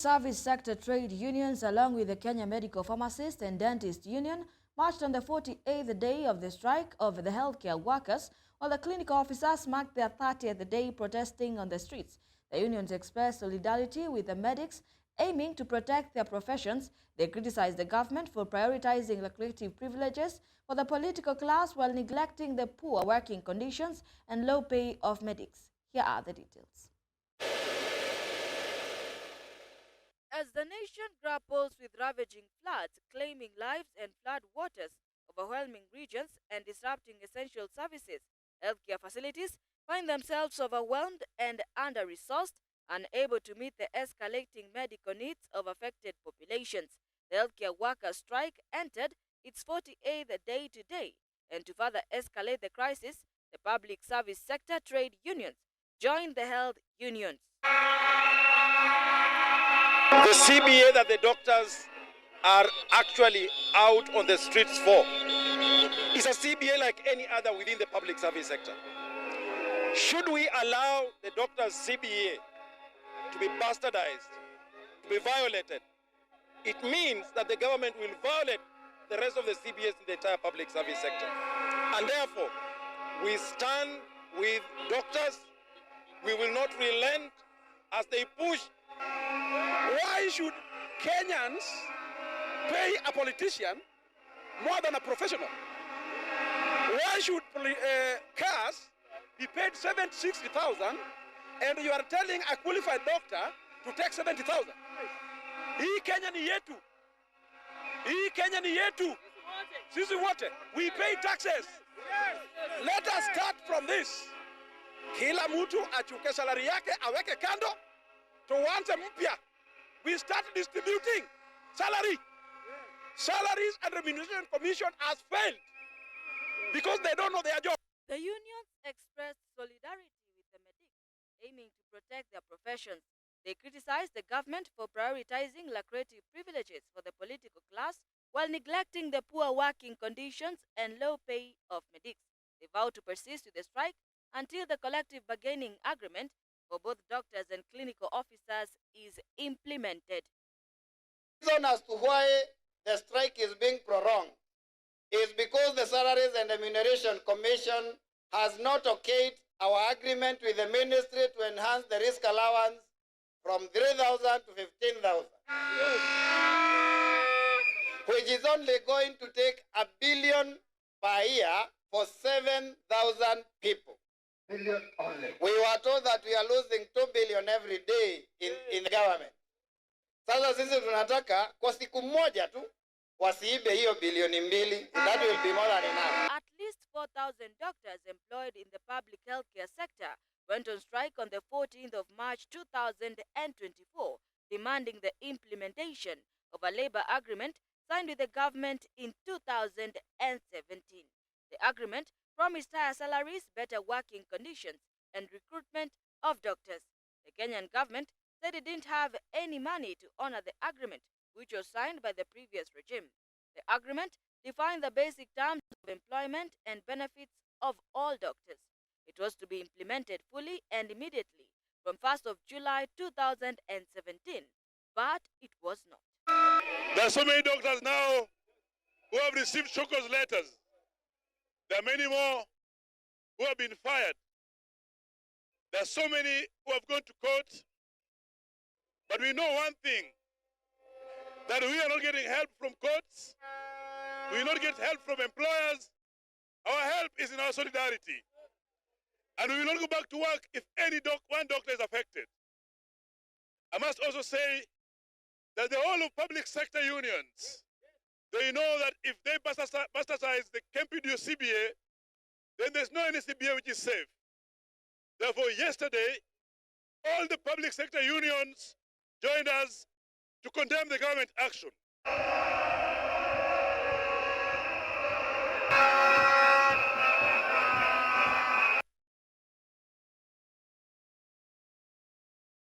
Service sector trade unions, along with the Kenya Medical Pharmacist and Dentist Union, marched on the 48th day of the strike of the healthcare workers, while the clinical officers marked their 30th day protesting on the streets. The unions expressed solidarity with the medics, aiming to protect their professions. They criticized the government for prioritizing lucrative privileges for the political class while neglecting the poor working conditions and low pay of medics. Here are the details. As the nation grapples with ravaging floods, claiming lives and flood waters, overwhelming regions and disrupting essential services, healthcare facilities find themselves overwhelmed and under-resourced, unable to meet the escalating medical needs of affected populations. The healthcare workers' strike entered its 48th day today, and to further escalate the crisis, the public service sector trade unions joined the health unions. The CBA that the doctors are actually out on the streets for is a CBA like any other within the public service sector. Should we allow the doctors' CBA to be bastardized, to be violated, it means that the government will violate the rest of the CBAs in the entire public service sector. And therefore, we stand with doctors. We will not relent as they push. Why should Kenyans pay a politician more than a professional? Why should cars be paid 60,000 and you are telling a qualified doctor to take 70,000? Hii Kenya ni yetu. Hii Kenya ni yetu. Sisi wote. We pay taxes. Let us start from this. Kila mtu achuke salary yake aweke kando. Tuanze mpya. We start distributing salary. Salaries and Remuneration Commission has failed because they don't know their job. The unions expressed solidarity with the medics, aiming to protect their professions. They criticized the government for prioritizing lucrative privileges for the political class while neglecting the poor working conditions and low pay of medics. They vowed to persist with the strike until the collective bargaining agreement for both doctors and clinical officers is implemented. The reason as to why the strike is being prolonged is because the Salaries and Remuneration Commission has not okayed our agreement with the ministry to enhance the risk allowance from 3,000 to 15,000, which is only going to take $1 billion per year for 7,000 people. Billion only. We were told that we are losing 2 billion every day in the government. Sasa sisi tunataka kwa siku moja tu wasiibe hiyo bilioni mbili. That will be more than enough. At least 4,000 doctors employed in the public healthcare sector went on strike on the 14th of March 2024, demanding the implementation of a labor agreement signed with the government in 2017. The agreement promised higher salaries, better working conditions, and recruitment of doctors. The Kenyan government said it didn't have any money to honor the agreement, which was signed by the previous regime. The agreement defined the basic terms of employment and benefits of all doctors. It was to be implemented fully and immediately from 1st of July 2017, but it was not. There are so many doctors now who have received shockers letters. There are many more who have been fired. There are so many who have gone to court. But we know one thing, that we are not getting help from courts. We will not get help from employers. Our help is in our solidarity. And we will not go back to work if one doctor is affected. I must also say that the whole of public sector unions, they know that if they bastardize the KMPDU CBA, then there's no any CBA which is safe. Therefore, yesterday, all the public sector unions joined us to condemn the government action.